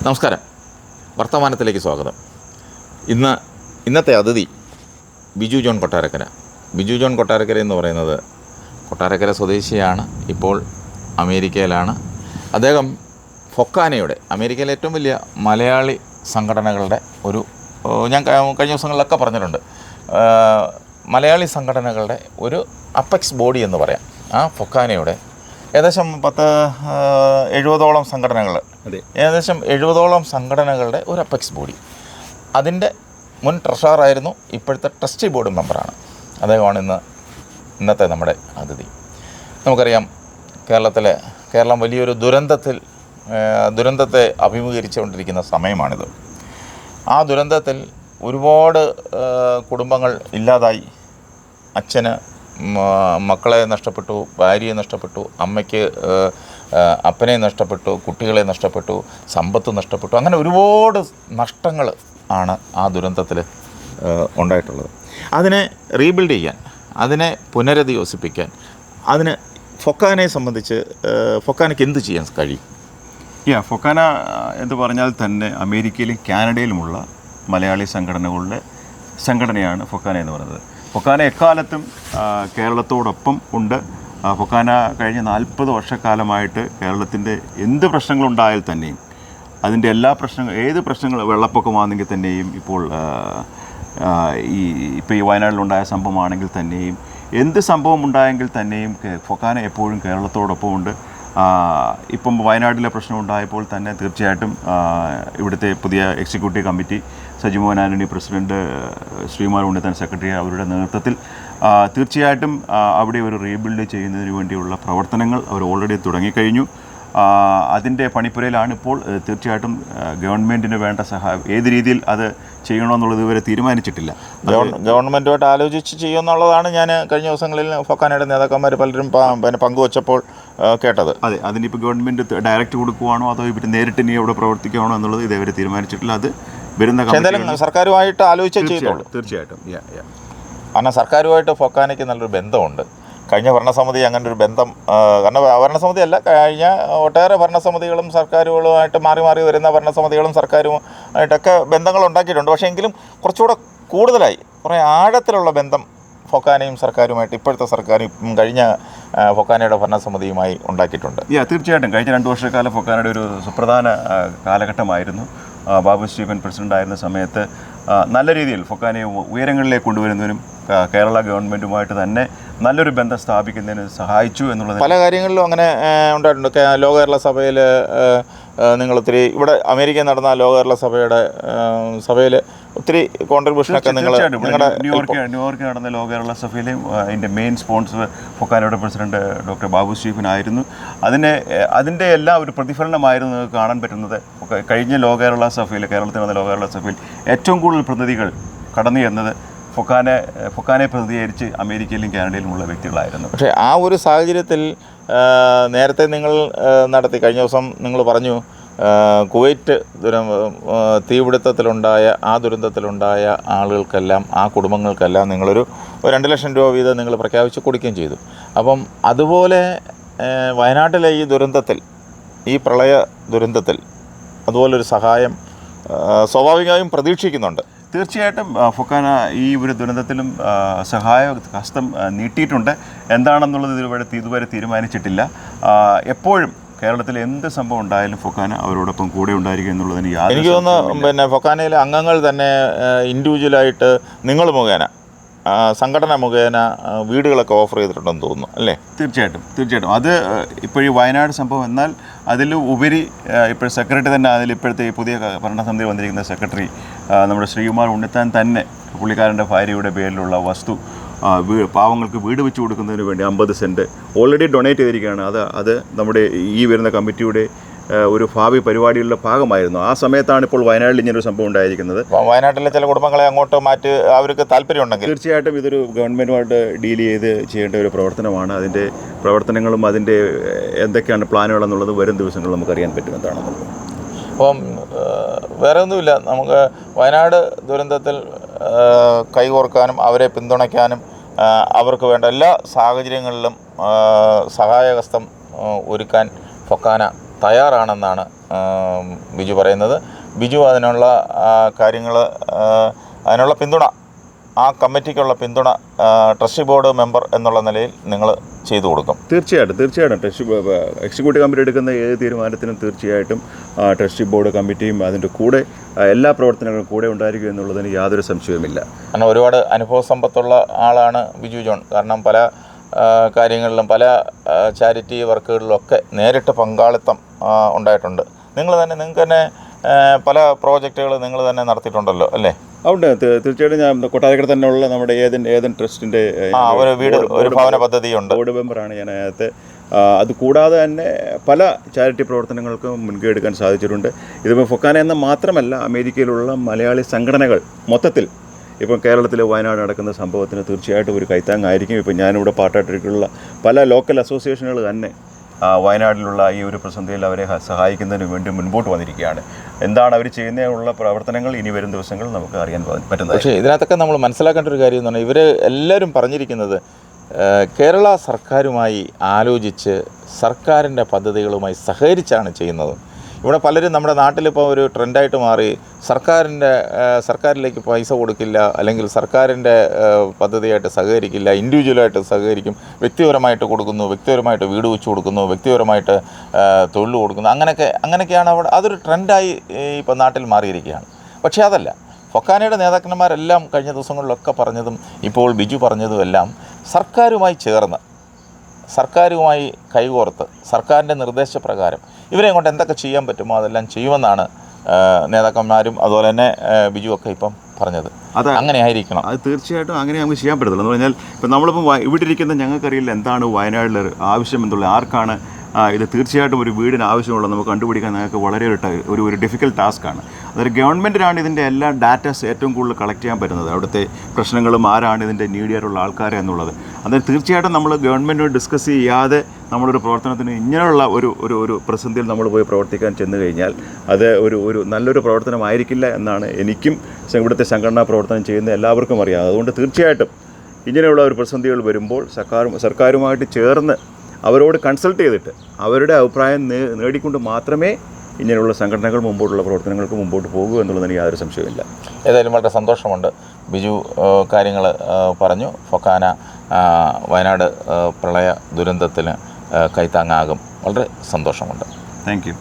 നമസ്കാരം. വർത്തമാനത്തിലേക്ക് സ്വാഗതം. ഇന്നത്തെ അതിഥി ബിജു ജോൺ കൊട്ടാരക്കര. ബിജു ജോൺ കൊട്ടാരക്കര എന്ന് പറയുന്നത് കൊട്ടാരക്കര സ്വദേശിയാണ്. ഇപ്പോൾ അമേരിക്കയിലാണ്. അദ്ദേഹം ഫൊക്കാനയുടെ, അമേരിക്കയിലെ ഏറ്റവും വലിയ മലയാളി സംഘടനകളുടെ ഞാൻ കഴിഞ്ഞ ദിവസങ്ങളിലൊക്കെ പറഞ്ഞിട്ടുണ്ട്, മലയാളി സംഘടനകളുടെ ഒരു അപ്പെക്സ് ബോഡി എന്ന് പറയാം. ആ ഫൊക്കാനയുടെ ഏകദേശം 70ഓളം സംഘടനകൾ, ഏകദേശം 70ഓളം സംഘടനകളുടെ ഒരു അപ്പെക്സ് ബോഡി. അതിൻ്റെ മുൻ ട്രഷററായിരുന്നു, ഇപ്പോഴത്തെ ട്രസ്റ്റി ബോർഡ് മെമ്പറാണ്. അദ്ദേഹമാണ് ഇന്നത്തെ നമ്മുടെ അതിഥി. നമുക്കറിയാം, കേരളം വലിയൊരു ദുരന്തത്തെ അഭിമുഖീകരിച്ചുകൊണ്ടിരിക്കുന്ന സമയമാണിത്. ആ ദുരന്തത്തിൽ ഒരുപാട് കുടുംബങ്ങൾ ഇല്ലാതായി. അച്ഛന് മക്കളെ നഷ്ടപ്പെട്ടു, ഭാര്യയെ നഷ്ടപ്പെട്ടു, അമ്മയ്ക്ക് അപ്പനെ നഷ്ടപ്പെട്ടു, കുട്ടികളെ നഷ്ടപ്പെട്ടു, സമ്പത്ത് നഷ്ടപ്പെട്ടു. അങ്ങനെ ഒരുപാട് നഷ്ടങ്ങൾ ആണ് ആ ദുരന്തത്തിൽ ഉണ്ടായിട്ടുള്ളത്. അതിനെ റീബിൽഡ് ചെയ്യാൻ, അതിനെ പുനരധിവസിപ്പിക്കാൻ, അതിന് ഫൊക്കാനയെ സംബന്ധിച്ച് ഫൊക്കാനയ്ക്ക് എന്ത് ചെയ്യാൻ കഴിയും? ഫൊക്കാന എന്ന് പറഞ്ഞാൽ തന്നെ അമേരിക്കയിലും കാനഡയിലുമുള്ള മലയാളി സംഘടനകളുടെ സംഘടനയാണ് ഫൊക്കാന എന്ന് പറയുന്നത്. ഫൊക്കാന എക്കാലത്തും കേരളത്തോടൊപ്പം ഉണ്ട്. ഫൊക്കാന കഴിഞ്ഞ 40 വർഷക്കാലമായിട്ട് കേരളത്തിൻ്റെ എന്ത് പ്രശ്നങ്ങളുണ്ടായാൽ തന്നെയും, അതിൻ്റെ എല്ലാ ഏത് പ്രശ്നങ്ങൾ, വെള്ളപ്പൊക്കമാണെങ്കിൽ തന്നെയും, ഇപ്പോൾ ഈ വയനാട്ടിലുണ്ടായ സംഭവമാണെങ്കിൽ തന്നെയും, എന്ത് സംഭവം ഉണ്ടായെങ്കിൽ തന്നെയും ഫൊക്കാന എപ്പോഴും കേരളത്തോടൊപ്പമുണ്ട്. ഇപ്പം വയനാട്ടിലെ പ്രശ്നം ഉണ്ടായപ്പോൾ തന്നെ തീർച്ചയായിട്ടും ഇവിടുത്തെ പുതിയ executive committee, Sajimohan Antony president, Sreekumar Unnithan secretary, അവരുടെ നേതൃത്വത്തിൽ തീർച്ചയായിട്ടും അവിടെ ഒരു റീബിൽഡ് ചെയ്യുന്നതിന് വേണ്ടിയുള്ള പ്രവർത്തനങ്ങൾ അവർ ഓൾറെഡി തുടങ്ങിക്കഴിഞ്ഞു. അതിൻ്റെ പണിപ്പുരയിലാണിപ്പോൾ. തീർച്ചയായിട്ടും ഗവൺമെൻറ്റിന് വേണ്ട സഹായം ഏത് രീതിയിൽ അത് ചെയ്യണമെന്നുള്ളത് ഇതുവരെ തീരുമാനിച്ചിട്ടില്ല. ഗവൺമെൻറ്റുമായിട്ട് ആലോചിച്ച് ചെയ്യുമെന്നുള്ളതാണ് ഞാൻ കഴിഞ്ഞ ദിവസങ്ങളിൽ ഫൊക്കാനയുടെ നേതാക്കന്മാർ പലരും പങ്കുവച്ചപ്പോൾ കേട്ടത്. അതെ, അതിനിപ്പോൾ ഗവൺമെൻറ് ഡയറക്റ്റ് കൊടുക്കുവാണോ അതോ ഇവർ നേരിട്ട് ഇനി അവിടെ പ്രവർത്തിക്കുകയാണോ എന്നുള്ളത് ഇതേവരെ തീരുമാനിച്ചിട്ടില്ല. അത് വരുന്ന സർക്കാരുമായിട്ട് ആലോചിച്ച് ചെയ്തോളൂ. തീർച്ചയായിട്ടും. കാരണം സർക്കാരുമായിട്ട് ഫൊക്കാനയ്ക്ക് നല്ലൊരു ബന്ധമുണ്ട്. കഴിഞ്ഞ ഭരണസമിതി അങ്ങനെ ഒരു ബന്ധം, കാരണം ഭരണസമിതിയല്ല, കഴിഞ്ഞ ഒട്ടേറെ ഭരണസമിതികളും സർക്കാരുകളുമായിട്ട് മാറി വരുന്ന ഭരണസമിതികളും സർക്കാരുമായിട്ടൊക്കെ ബന്ധങ്ങൾ ഉണ്ടാക്കിയിട്ടുണ്ട്. പക്ഷേ എങ്കിലും കുറച്ചുകൂടെ കൂടുതലായി, കുറേ ആഴത്തിലുള്ള ബന്ധം ഫൊക്കാനയും സർക്കാരുമായിട്ട്, ഇപ്പോഴത്തെ സർക്കാരും കഴിഞ്ഞ ഫൊക്കാനയുടെ ഭരണസമിതിയുമായി ഉണ്ടാക്കിയിട്ടുണ്ട്. തീർച്ചയായിട്ടും കഴിഞ്ഞ 2 വർഷക്കാലം ഫൊക്കാനയുടെ ഒരു സുപ്രധാന കാലഘട്ടമായിരുന്നു. ബാബു സ്റ്റീഫൻ പ്രസിഡൻ്റായിരുന്ന സമയത്ത് നല്ല രീതിയിൽ ഫൊക്കാനയെ ഉയരങ്ങളിലേക്ക് കൊണ്ടുവരുന്നതിനും കേരള ഗവൺമെൻറ്റുമായിട്ട് തന്നെ നല്ലൊരു ബന്ധം സ്ഥാപിക്കുന്നതിന് സഹായിച്ചു എന്നുള്ളത് പല കാര്യങ്ങളിലും അങ്ങനെ ഉണ്ടായിട്ടുണ്ട്. ലോക കേരള സഭയിൽ നിങ്ങളൊത്തിരി, ഇവിടെ അമേരിക്കയിൽ നടന്ന ലോക കേരള സഭയിൽ ഒത്തിരി കോൺട്രിബ്യൂഷനൊക്കെ ന്യൂയോർക്കിൽ നടന്ന ലോക കേരള സഭയിലെയും അതിൻ്റെ മെയിൻ സ്പോൺസർ ഫൊക്കാനയുടെ പ്രസിഡന്റ് ഡോക്ടർ ബാബു സ്റ്റീഫൻ ആയിരുന്നു. അതിൻ്റെ എല്ലാം ഒരു പ്രതിഫലനമായിരുന്നു കാണാൻ പറ്റുന്നത്. കഴിഞ്ഞ ലോക കേരള സഭയിൽ, കേരളത്തിൽ നടന്ന ലോക കേരള സഭയിൽ ഏറ്റവും കൂടുതൽ പ്രതിനിധികൾ കടന്നു ചെന്നത് ഫൊക്കാനെ പ്രതികരിച്ച് അമേരിക്കയിലും കാനഡയിലുമുള്ള വ്യക്തികളായിരുന്നു. പക്ഷേ ആ ഒരു സാഹചര്യത്തിൽ നേരത്തെ നിങ്ങൾ നടത്തി, കഴിഞ്ഞ ദിവസം നിങ്ങൾ പറഞ്ഞു, കുവൈറ്റ് ദുരന്തത്തിലുണ്ടായ ആളുകൾക്കെല്ലാം, ആ കുടുംബങ്ങൾക്കെല്ലാം നിങ്ങളൊരു 2 ലക്ഷം രൂപ വീതം നിങ്ങൾ പ്രഖ്യാപിച്ച് കൊടുക്കുകയും ചെയ്തു. അപ്പം അതുപോലെ വയനാട്ടിലെ ഈ പ്രളയ ദുരന്തത്തിൽ അതുപോലൊരു സഹായം സ്വാഭാവികമായും പ്രതീക്ഷിക്കുന്നുണ്ട്. തീർച്ചയായിട്ടും ഫൊക്കാന ഈ ഒരു ദുരന്തത്തിലും സഹായ ഹസ്തം നീട്ടിയിട്ടുണ്ട്. എന്താണെന്നുള്ളത് ഇതുവരെ തീരുമാനിച്ചിട്ടില്ല. എപ്പോഴും കേരളത്തിൽ എന്ത് സംഭവം ഉണ്ടായാലും ഫൊക്കാന അവരോടൊപ്പം കൂടെ ഉണ്ടായിരിക്കും എന്നുള്ളതിന് എനിക്ക് തോന്നുന്നു. ഫൊക്കാനയിലെ അംഗങ്ങൾ തന്നെ ഇൻഡിവിജ്വലായിട്ട് നിങ്ങൾ മുഖേന, സംഘടന മുഖേന വീടുകളൊക്കെ ഓഫർ ചെയ്തിട്ടുണ്ടെന്ന് തോന്നുന്നു, അല്ലേ? തീർച്ചയായിട്ടും അത് ഇപ്പോൾ ഈ വയനാട് സംഭവം, എന്നാൽ അതിൽ ഉപരി ഇപ്പോൾ സെക്രട്ടറി തന്നെ, ഇപ്പോഴത്തെ പുതിയ ഭരണസമിതി വന്നിരിക്കുന്ന സെക്രട്ടറി നമ്മുടെ ശ്രീകുമാർ ഉണ്ണിത്താൻ തന്നെ പുള്ളിക്കാരൻ്റെ ഭാര്യയുടെ പേരിലുള്ള വസ്തു പാവങ്ങൾക്ക് വീട് വെച്ച് കൊടുക്കുന്നതിന് വേണ്ടി 50 സെൻറ്റ് ഓൾറെഡി ഡൊണേറ്റ് ചെയ്തിരിക്കുകയാണ്. അത് നമ്മുടെ ഈ വരുന്ന കമ്മിറ്റിയുടെ ഒരു ഭാവി പരിപാടികളുടെ ഭാഗമായിരുന്നു. ആ സമയത്താണ് ഇപ്പോൾ വയനാട്ടിൽ ഇങ്ങനൊരു സംഭവം ഉണ്ടായിരിക്കുന്നത്. വയനാട്ടിലെ ചില കുടുംബങ്ങളെ അങ്ങോട്ട് മാറ്റി അവർക്ക് താല്പര്യമുണ്ടെങ്കിൽ തീർച്ചയായിട്ടും ഇതൊരു ഗവൺമെൻറ്റുമായിട്ട് ഡീൽ ചെയ്ത് ചെയ്യേണ്ട ഒരു പ്രവർത്തനമാണ്. അതിൻ്റെ പ്രവർത്തനങ്ങളും അതിൻ്റെ എന്തൊക്കെയാണ് പ്ലാനുകളെന്നുള്ളത് വരും ദിവസങ്ങളിൽ നമുക്കറിയാൻ പറ്റും എന്താണെന്നുള്ളത്. അപ്പം വേറെ ഒന്നുമില്ല, നമുക്ക് വയനാട് ദുരന്തത്തിൽ കൈകോർക്കാനും അവരെ പിന്തുണയ്ക്കാനും അവർക്ക് വേണ്ട എല്ലാ സാഹചര്യങ്ങളിലും സഹായഹസ്തം ഒരുക്കാൻ ഫൊക്കാന തയ്യാറാണെന്നാണ് ബിജു പറയുന്നത്. ബിജു അതിനുള്ള കാര്യങ്ങൾ, അതിനുള്ള പിന്തുണ, ആ കമ്മിറ്റിക്കുള്ള പിന്തുണ ട്രസ്റ്റി ബോർഡ് മെമ്പർ എന്നുള്ള നിലയിൽ നിങ്ങൾ ചെയ്തു കൊടുക്കും. തീർച്ചയായിട്ടും എക്സിക്യൂട്ടീവ് കമ്മിറ്റി എടുക്കുന്ന ഏത് തീരുമാനത്തിനും തീർച്ചയായിട്ടും ട്രസ്റ്റി ബോർഡ് കമ്മിറ്റിയും അതിൻ്റെ കൂടെ എല്ലാ പ്രവർത്തനങ്ങളും കൂടെ ഉണ്ടായിരിക്കും എന്നുള്ളതിന് യാതൊരു സംശയവുമില്ല. കാരണം ഒരുപാട് അനുഭവ സമ്പത്തുള്ള ആളാണ് ബിജു ജോൺ. കാരണം പല കാര്യങ്ങളിലും പല ചാരിറ്റി വർക്കുകളിലൊക്കെ നേരിട്ട് പങ്കാളിത്തം ഉണ്ടായിട്ടുണ്ട്. നിങ്ങൾക്ക് തന്നെ പല പ്രോജക്റ്റുകൾ നിങ്ങൾ തന്നെ നടത്തിയിട്ടുണ്ടല്ലോ അല്ലേ? അതുകൊണ്ട് തീർച്ചയായിട്ടും ഞാൻ കൊട്ടാരക്കര തന്നെയുള്ള നമ്മുടെ ഏതൻ ട്രസ്റ്റിൻ്റെ ഒരു ഭവന പദ്ധതിയുണ്ട്. ബോർഡ് മെമ്പറാണ് ഞാൻ അതിനകത്ത്. അതുകൂടാതെ തന്നെ പല ചാരിറ്റി പ്രവർത്തനങ്ങൾക്കും മുൻകൈ എടുക്കാൻ സാധിച്ചിട്ടുണ്ട്. ഇതിപ്പോൾ ഫൊക്കാന എന്ന മാത്രമല്ല, അമേരിക്കയിലുള്ള മലയാളി സംഘടനകൾ മൊത്തത്തിൽ ഇപ്പം കേരളത്തിൽ വയനാട് നടക്കുന്ന സംഭവത്തിന് തീർച്ചയായിട്ടും ഒരു കൈത്താങ്ങായിരിക്കും. ഇപ്പം ഞാനിവിടെ പാർട്ടായിട്ടിട്ടുള്ള പല ലോക്കൽ അസോസിയേഷനുകൾ തന്നെ വയനാട്ടിലുള്ള ഈ ഒരു പ്രതിസന്ധിയിൽ അവരെ സഹായിക്കുന്നതിന് വേണ്ടി മുൻപോട്ട് വന്നിരിക്കുകയാണ്. എന്താണ് അവർ ചെയ്യുന്നതിനുള്ള പ്രവർത്തനങ്ങൾ ഇനി വരും ദിവസങ്ങൾ നമുക്ക് അറിയാൻ പറ്റുന്നത്. പക്ഷേ ഇതിനകത്തൊക്കെ നമ്മൾ മനസ്സിലാക്കേണ്ട ഒരു കാര്യം എന്ന് പറഞ്ഞാൽ, ഇവർ എല്ലാവരും പറഞ്ഞിരിക്കുന്നത് കേരള സർക്കാരുമായി ആലോചിച്ച് സർക്കാരിൻ്റെ പദ്ധതികളുമായി സഹകരിച്ചാണ് ചെയ്യുന്നത്. ഇവിടെ പലരും നമ്മുടെ നാട്ടിലിപ്പോൾ ഒരു ട്രെൻഡായിട്ട് മാറി സർക്കാരിലേക്ക് പൈസ കൊടുക്കില്ല, അല്ലെങ്കിൽ സർക്കാരിൻ്റെ പദ്ധതിയായിട്ട് സഹകരിക്കില്ല, ഇൻഡിവിജ്വലായിട്ട് സഹകരിക്കും, വ്യക്തിപരമായിട്ട് കൊടുക്കുന്നു, വ്യക്തിപരമായിട്ട് വീട് വെച്ച് കൊടുക്കുന്നു, വ്യക്തിപരമായിട്ട് തൊഴിൽ കൊടുക്കുന്നു, അങ്ങനെയൊക്കെയാണ് അവിടെ അതൊരു ട്രെൻഡായി ഇപ്പോൾ നാട്ടിൽ മാറിയിരിക്കുകയാണ്. പക്ഷേ അതല്ല, ഫൊക്കാനയുടെ നേതാക്കന്മാരെല്ലാം കഴിഞ്ഞ ദിവസങ്ങളിലൊക്കെ പറഞ്ഞതും ഇപ്പോൾ ബിജു പറഞ്ഞതും എല്ലാം സർക്കാരുമായി ചേർന്ന്, സർക്കാരുമായി കൈകോർത്ത്, സർക്കാരിൻ്റെ നിർദ്ദേശപ്രകാരം ഇവരെ കൊണ്ട് എന്തൊക്കെ ചെയ്യാൻ പറ്റുമോ അതെല്ലാം ചെയ്യുമെന്നാണ് നേതാക്കന്മാരും അതുപോലെ തന്നെ ബിജുവൊക്കെ ഇപ്പം പറഞ്ഞത്. അത് അങ്ങനെ ആയിരിക്കണം. അത് തീർച്ചയായിട്ടും അങ്ങനെ നമുക്ക് ചെയ്യാൻ പറ്റത്തില്ല. എന്ന് പറഞ്ഞാൽ ഇപ്പം നമ്മളിപ്പം ഇവിടെ ഇരിക്കുന്ന ഞങ്ങൾക്കറിയില്ല എന്താണ് വയനാട്ടിൽ ആവശ്യം എന്നുള്ള, ആർക്കാണ് ഇത് തീർച്ചയായിട്ടും ഒരു വീടിന് ആവശ്യമുള്ളത് നമുക്ക് കണ്ടുപിടിക്കാൻ ഞങ്ങൾക്ക് വളരെ ഒരു ഡിഫിക്കൽട്ട് ടാസ്ക്കാണ്. അതൊരു ഗവൺമെൻറ്റിനാണ് ഇതിൻ്റെ എല്ലാ ഡാറ്റാസ് ഏറ്റവും കൂടുതൽ കളക്ട് ചെയ്യാൻ പറ്റുന്നത്, അവിടുത്തെ പ്രശ്നങ്ങളും ആരാണ് ഇതിൻ്റെ നീഡിയായിട്ടുള്ള ആൾക്കാർ എന്നുള്ളത്. അതായത് തീർച്ചയായിട്ടും നമ്മൾ ഗവൺമെൻറ്റിനോട് ഡിസ്കസ് ചെയ്യാതെ നമ്മളൊരു പ്രവർത്തനത്തിന് ഇങ്ങനെയുള്ള ഒരു പ്രതിസന്ധിയിൽ നമ്മൾ പോയി പ്രവർത്തിക്കാൻ ചെന്ന് കഴിഞ്ഞാൽ അത് ഒരു നല്ലൊരു പ്രവർത്തനമായിരിക്കില്ല എന്നാണ് എനിക്കും ഇവിടുത്തെ സംഘടനാ പ്രവർത്തനം ചെയ്യുന്ന എല്ലാവർക്കും അറിയാം. അതുകൊണ്ട് തീർച്ചയായിട്ടും ഇങ്ങനെയുള്ള ഒരു പ്രതിസന്ധികൾ വരുമ്പോൾ സർക്കാരുമായിട്ട് ചേർന്ന് അവരോട് കൺസൾട്ട് ചെയ്തിട്ട് അവരുടെ അഭിപ്രായം നേടിക്കൊണ്ട് മാത്രമേ ഇങ്ങനെയുള്ള സംഘടനകൾ മുമ്പോട്ടുള്ള പ്രവർത്തനങ്ങൾക്ക് മുമ്പോട്ട് പോകൂ എന്നുള്ളതിന് യാതൊരു സംശയമില്ല. ഏതായാലും വളരെ സന്തോഷമുണ്ട്. ബിജു കാര്യങ്ങൾ പറഞ്ഞു. ഫൊക്കാന വയനാട് പ്രളയ ദുരന്തത്തിന് കൈത്താങ്ങാകും. വളരെ സന്തോഷമുണ്ട്. Thank you.